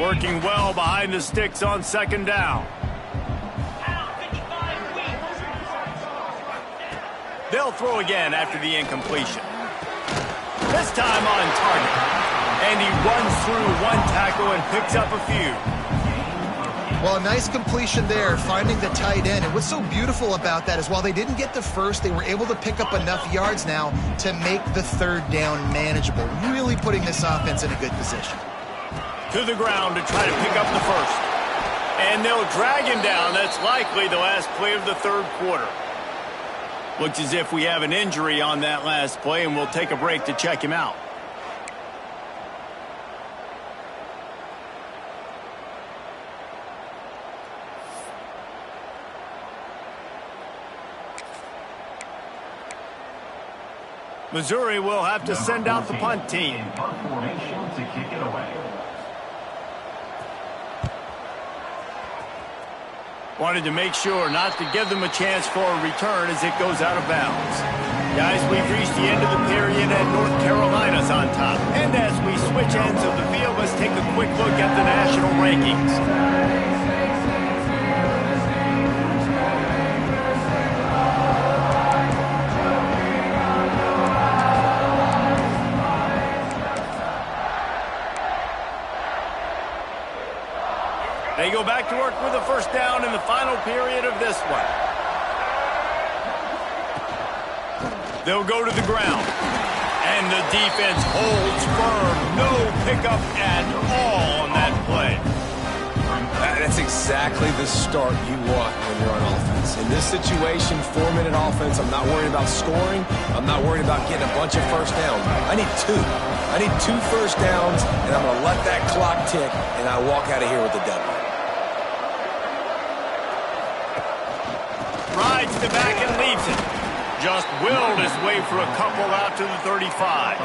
Working well behind the sticks on second down. They'll throw again after the incompletion. This time on target. And he runs through one tackle and picks up a few. Well, a nice completion there, finding the tight end. And what's so beautiful about that is while they didn't get the first, they were able to pick up enough yards now to make the third down manageable. Really putting this offense in a good position. To the ground to try to pick up the first. And they'll drag him down. That's likely the last play of the third quarter. Looks as if we have an injury on that last play, and we'll take a break to check him out. Missouri will have to send out the punt team. Punt formation to kick it away. Wanted to make sure not to give them a chance for a return as it goes out of bounds. Guys, we've reached the end of the period and North Carolina's on top. And as we switch ends of the field, let's take a quick look at the national rankings. They go back to work with a first down in the final period of this one. They'll go to the ground. And the defense holds firm. No pickup at all on that play. That's exactly the start you want when you're on offense. In this situation, 4-minute offense, I'm not worried about scoring. I'm not worried about getting a bunch of first downs. I need 2. I need 2 first downs, and I'm going to let that clock tick, and I walk out of here with the W. Rides the back and leaves it. Just willed his way for a couple out to the 35.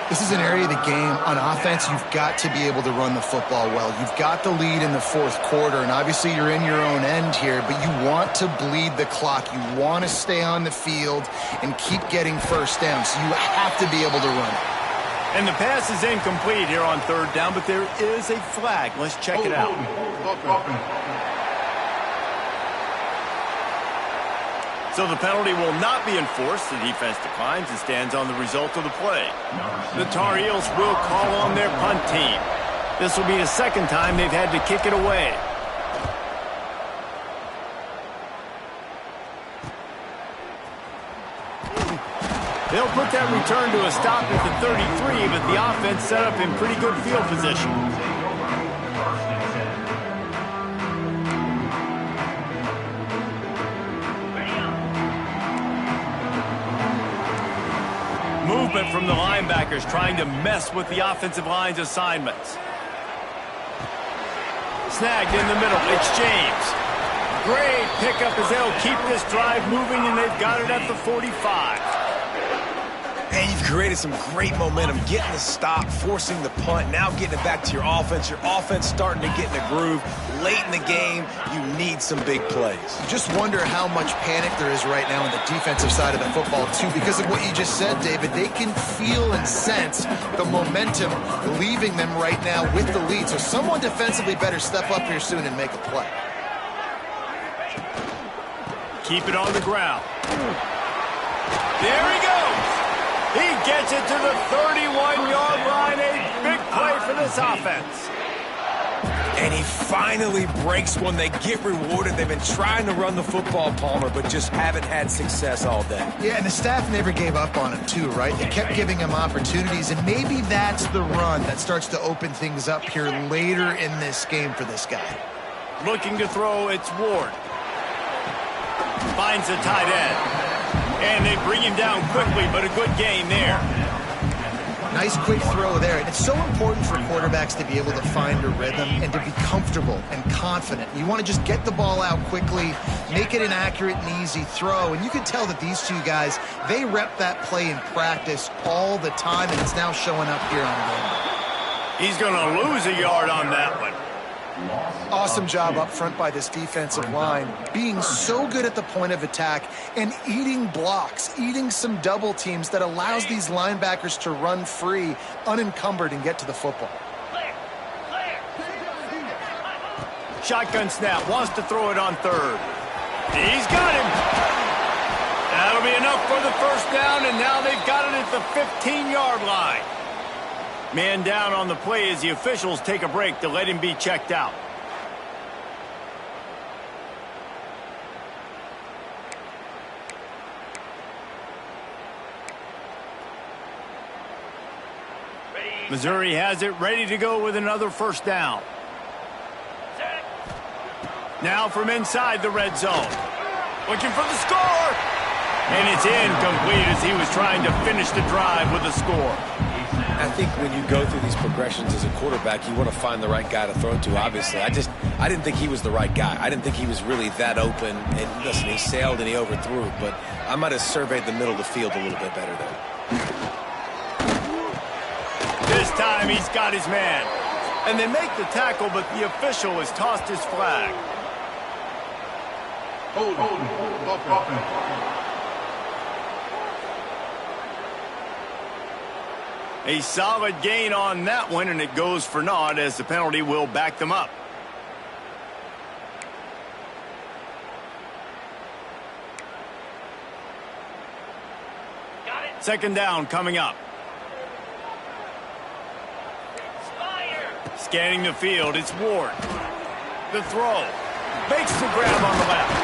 This is an area of the game. On offense, you've got to be able to run the football well. You've got the lead in the fourth quarter, and obviously you're in your own end here, but you want to bleed the clock. You want to stay on the field and keep getting first down, so you have to be able to run it. And the pass is incomplete here on third down, but there is a flag. Let's check it out. So the penalty will not be enforced. The defense declines and stands on the result of the play. The Tar Heels will call on their punt team. This will be the second time they've had to kick it away. They'll put that return to a stop at the 33, but the offense set up in pretty good field position. Movement from the linebackers trying to mess with the offensive line's assignments. Snagged in the middle. It's James. Great pickup as they'll keep this drive moving, and they've got it at the 45. And you've created some great momentum, getting the stop, forcing the punt, now getting it back to your offense. Your offense starting to get in a groove. Late in the game, you need some big plays. You just wonder how much panic there is right now on the defensive side of the football, too, because of what you just said, David. They can feel and sense the momentum leaving them right now with the lead. So someone defensively better step up here soon and make a play. Keep it on the ground. There he goes. He gets it to the 31-yard line. A big play for this offense. And he finally breaks one. They get rewarded. They've been trying to run the football, Palmer, but just haven't had success all day. Yeah, and the staff never gave up on him, too, right? They kept giving him opportunities, and maybe that's the run that starts to open things up here later in this game for this guy. Looking to throw, it's Ward. Finds the tight end. And they bring him down quickly, but a good gain there. Nice quick throw there. And it's so important for quarterbacks to be able to find a rhythm and to be comfortable and confident. You want to just get the ball out quickly, make it an accurate and easy throw. And you can tell that these two guys, they rep that play in practice all the time, and it's now showing up here on game. He's going to lose a yard on that one. Awesome job up front by this defensive line, being so good at the point of attack and eating blocks, eating some double teams that allows these linebackers to run free, unencumbered, and get to the football. Shotgun snap, wants to throw it on third. He's got him. That'll be enough for the first down, and now they've got it at the 15-yard line. Man down on the play as the officials take a break to let him be checked out. Missouri has it ready to go with another first down. Now from inside the red zone. Looking for the score. And it's incomplete as he was trying to finish the drive with a score. I think when you go through these progressions as a quarterback, you want to find the right guy to throw to, obviously. I didn't think he was the right guy. I didn't think he was really that open. And listen, he sailed and he overthrew it, but I might have surveyed the middle of the field a little bit better there. This time he's got his man. And they make the tackle, but the official has tossed his flag. Hold on. A solid gain on that one, and it goes for naught as the penalty will back them up. Second down coming up. Scanning the field, it's Ward. The throw. Makes the grab on the left.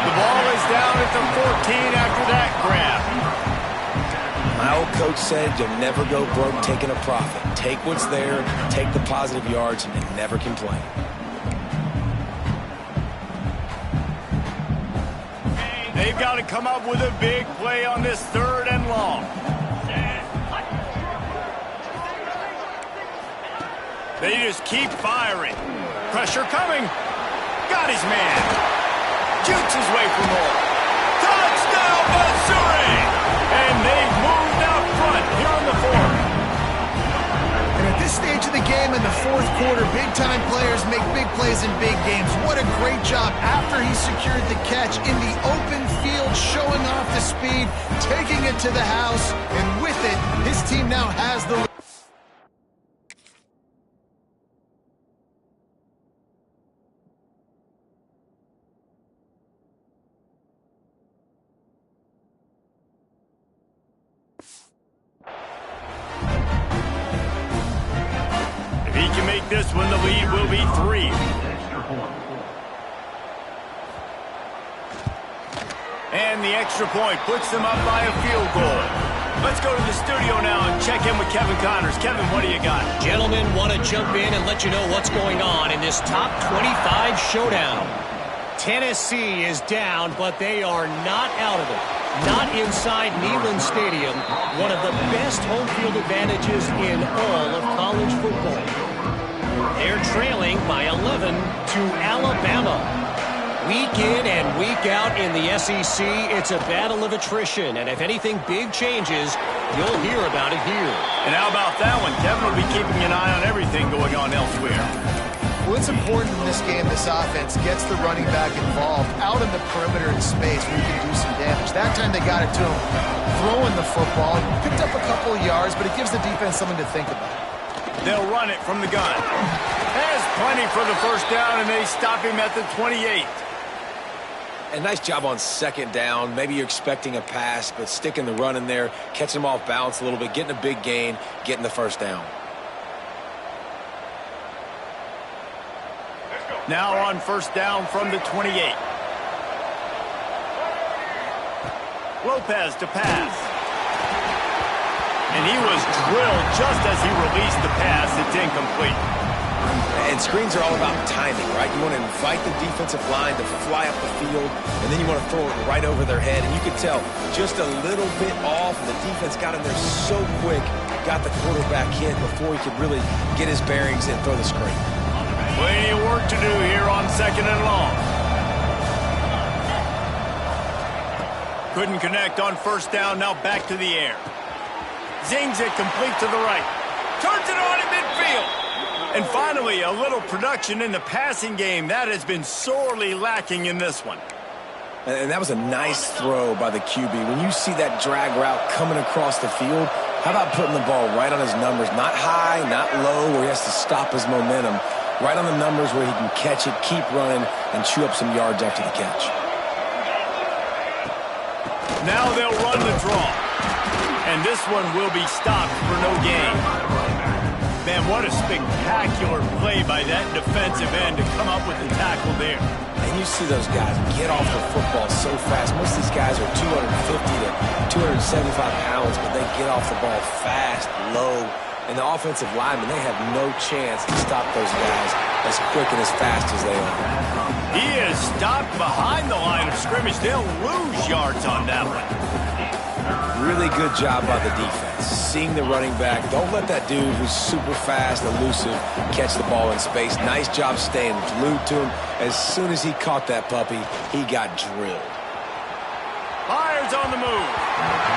The ball is down at the 14 after that grab. My old coach said you'll never go broke taking a profit. Take what's there, take the positive yards, and never complain. They've got to come up with a big play on this third and long. They just keep firing. Pressure coming. Got his man. Jukes his way for more. Touchdown, Missouri! And they've moved out front here on the fourth. And at this stage of the game in the fourth quarter, big-time players make big plays in big games. What a great job after he secured the catch in the open field, showing off the speed, taking it to the house, and with it, his team now has the lead. This one, the lead will be 3. And the extra point puts them up by a field goal. Let's go to the studio now and check in with Kevin Connors. Kevin, what do you got? Gentlemen, want to jump in and let you know what's going on in this top 25 showdown. Tennessee is down, but they are not out of it. Not inside Neyland Stadium, one of the best home field advantages in all of college football. They're trailing by 11 to Alabama. Week in and week out in the SEC, it's a battle of attrition. And if anything big changes, you'll hear about it here. And how about that one? Kevin will be keeping an eye on everything going on elsewhere. Well, it's important in this game, this offense gets the running back involved out in the perimeter in space where you can do some damage. That time they got it to him throwing the football. Picked up a couple of yards, but it gives the defense something to think about. They'll run it from the gun. Has plenty for the first down, and they stop him at the 28. And nice job on second down. Maybe you're expecting a pass, but sticking the run in there, catching him off balance a little bit, getting a big gain, getting the first down. Now on first down from the 28. Lopez to pass. And he was drilled just as he released the pass. It's incomplete. And screens are all about timing, right? You want to invite the defensive line to fly up the field, and then you want to throw it right over their head. And you can tell just a little bit off. The defense got in there so quick, got the quarterback hit before he could really get his bearings and throw the screen. Plenty of work to do here on second and long. Couldn't connect on first down. Now back to the air. Zings it complete to the right. Turns it on in midfield. And finally, a little production in the passing game. That has been sorely lacking in this one. And that was a nice throw by the QB. When you see that drag route coming across the field, how about putting the ball right on his numbers? Not high, not low, where he has to stop his momentum. Right on the numbers where he can catch it, keep running, and chew up some yards after the catch. Now they'll run the draw. And this one will be stopped for no gain. Man, what a spectacular play by that defensive end to come up with the tackle there. And you see those guys get off the football so fast. Most of these guys are 250 to 275 pounds, but they get off the ball fast, low. And the offensive linemen, they have no chance to stop those guys as quick and as fast as they are. He is stopped behind the line of scrimmage. They'll lose yards on that one. Really good job by the defense. Seeing the running back. Don't let that dude who's super fast, elusive, catch the ball in space. Nice job staying glued to him. As soon as he caught that puppy, he got drilled. Fires on the move.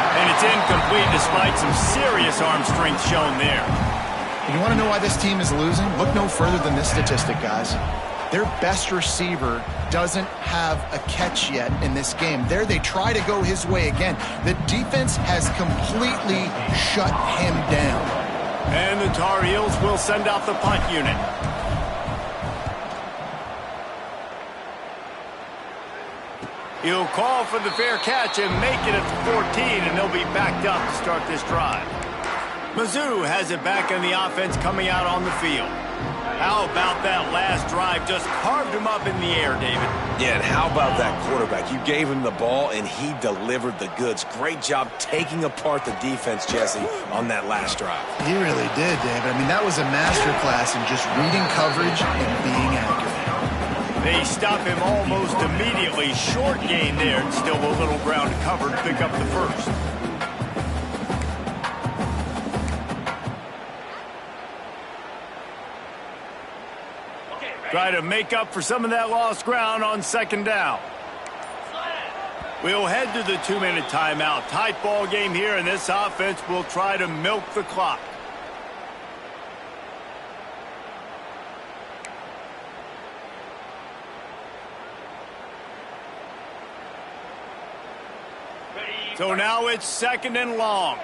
And it's incomplete despite some serious arm strength shown there. You want to know why this team is losing? Look no further than this statistic, guys. Their best receiver doesn't have a catch yet in this game. There they try to go his way again. The defense has completely shut him down. And the Tar Heels will send out the punt unit. He'll call for the fair catch and make it at the 14, and they'll be backed up to start this drive. Mizzou has it back in the offense coming out on the field. How about that last drive? Just carved him up in the air, David. Yeah, and how about that quarterback? You gave him the ball, and he delivered the goods. Great job taking apart the defense, Jesse, on that last drive. He really did, David. I mean, that was a masterclass in just reading coverage and being accurate. They stop him almost immediately. Short gain there. Still a little ground covered. Pick up the first. Try to make up for some of that lost ground on second down. We'll head to the 2-minute timeout. Tight ball game here, and this offense will try to milk the clock. So now it's second and long.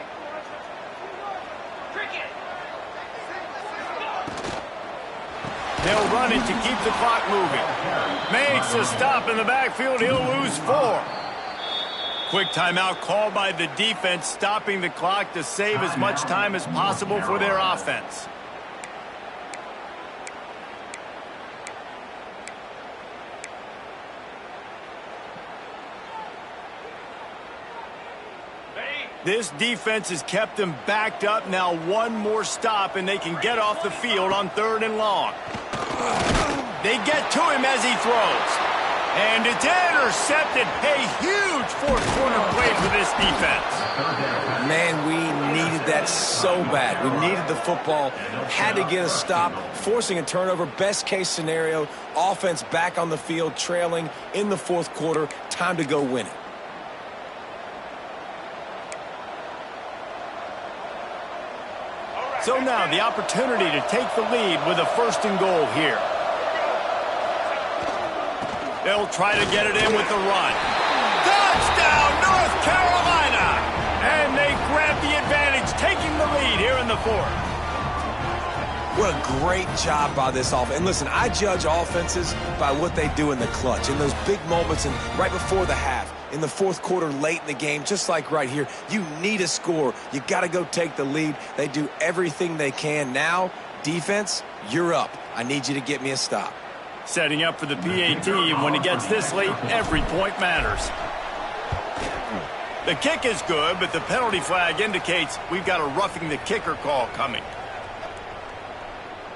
They'll run it to keep the clock moving. Makes a stop in the backfield. He'll lose 4. Quick timeout called by the defense, stopping the clock to save as much time as possible for their offense. This defense has kept them backed up. Now one more stop, and they can get off the field on 3rd and long. They get to him as he throws. And it's intercepted. A huge fourth quarter play for this defense. Man, we needed that so bad. We needed the football. Had to get a stop, forcing a turnover. Best case scenario, offense back on the field, trailing in the 4th quarter. Time to go win it. So now the opportunity to take the lead with a 1st and goal here. They'll try to get it in with the run. Touchdown, North Carolina! And they grab the advantage, taking the lead here in the 4th. What a great job by this offense. And listen, I judge offenses by what they do in the clutch, in those big moments and right before the half. In the 4th quarter, late in the game, just like right here, you need a score. You got to go take the lead. They do everything they can. Now, defense, you're up. I need you to get me a stop. Setting up for the PAT, and when it gets this late, every point matters. The kick is good, but the penalty flag indicates we've got a roughing the kicker call coming.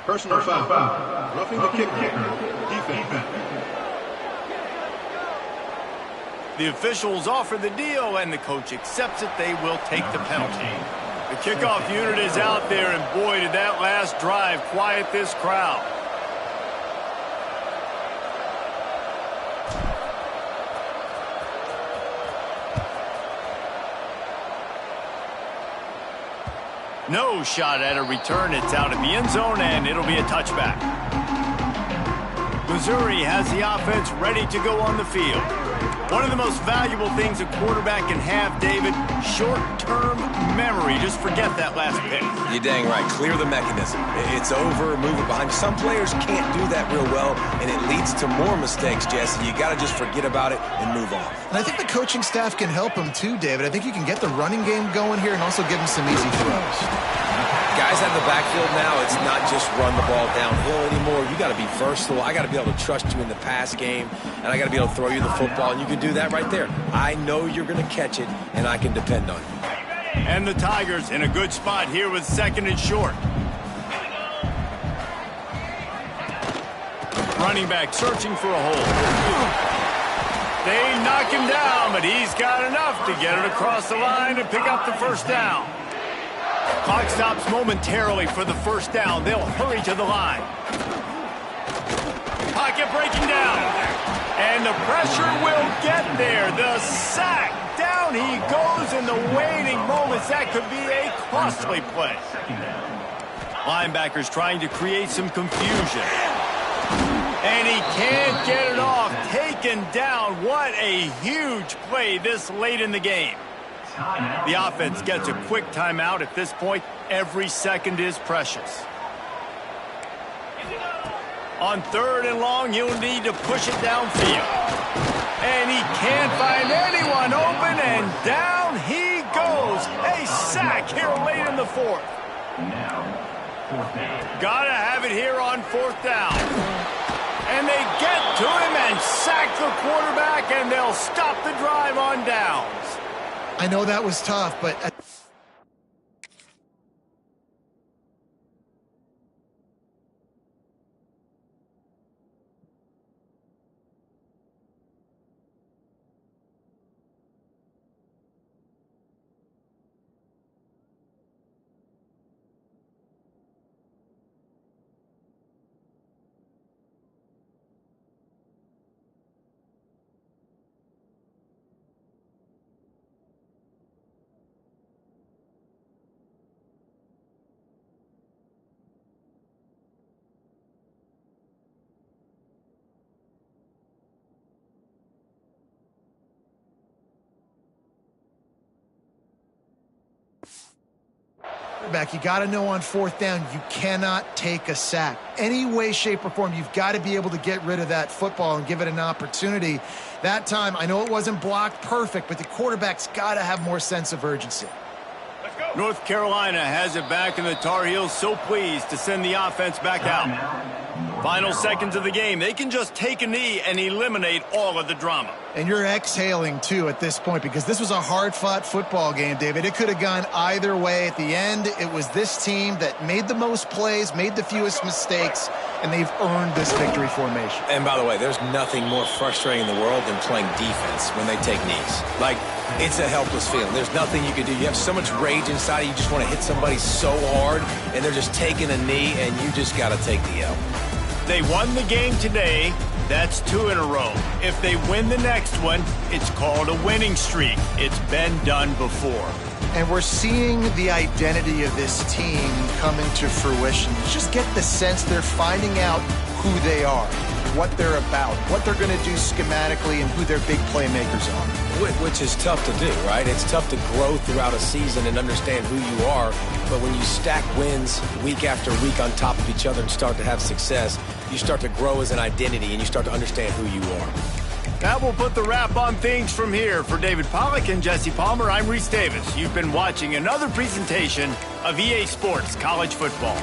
Personal foul. Roughing the kicker. Defense. The officials offer the deal, and the coach accepts it. They will take the penalty. The kickoff unit is out there, and boy, did that last drive quiet this crowd. No shot at a return. It's out of the end zone, and it'll be a touchback. Missouri has the offense ready to go on the field. One of the most valuable things a quarterback can have, David, short-term memory. Just forget that last pick. You're dang right. Clear the mechanism. It's over, move it behind you. Some players can't do that real well, and it leads to more mistakes, Jesse. You got to just forget about it and move on. And I think the coaching staff can help him too, David. I think you can get the running game going here and also give him some easy throws. Guys out of the backfield now, it's not just run the ball downhill anymore. You got to be versatile. I got to be able to trust you in the pass game, and I got to be able to throw you the football, and you can do that right there. I know you're going to catch it, and I can depend on you. And the Tigers in a good spot here with 2nd and short. Running back searching for a hole. They knock him down, but he's got enough to get it across the line and pick up the first down. Clock stops momentarily for the first down. They'll hurry to the line. Pocket breaking down. And the pressure will get there. The sack. Down he goes in the waiting moments. That could be a costly play. Linebackers trying to create some confusion. And he can't get it off. Taken down. What a huge play this late in the game. The offense gets a quick timeout. At this point, every second is precious. On 3rd and long, he'll need to push it downfield. And he can't find anyone open, and down he goes. A sack here late in the 4th. Gotta have it here on 4th down. And they get to him and sack the quarterback, and they'll stop the drive on downs. I know that was tough, but... Back, you got to know on 4th down, you cannot take a sack. Any way, shape, or form, you've got to be able to get rid of that football and give it an opportunity. That time, I know it wasn't blocked perfect, but the quarterback's got to have more sense of urgency. North Carolina has it back, and the Tar Heels so pleased to send the offense back out. Final seconds of the game. They can just take a knee and eliminate all of the drama. And you're exhaling, too, at this point, because this was a hard-fought football game, David. It could have gone either way. At the end, it was this team that made the most plays, made the fewest mistakes, and they've earned this victory formation. And by the way, there's nothing more frustrating in the world than playing defense when they take knees. Like, it's a helpless feeling. There's nothing you can do. You have so much rage inside you just want to hit somebody so hard, and they're just taking a knee, and you just got to take the L. They won the game today. That's 2 in a row. If they win the next one, it's called a winning streak. It's been done before. And we're seeing the identity of this team come into fruition. You just get the sense they're finding out who they are, what they're about, what they're going to do schematically, and who their big playmakers are. Which is tough to do, right? It's tough to grow throughout a season and understand who you are. But when you stack wins week after week on top of each other and start to have success, you start to grow as an identity and you start to understand who you are. That will put the wrap on things from here. For David Pollack and Jesse Palmer, I'm Reese Davis. You've been watching another presentation of EA Sports College Football.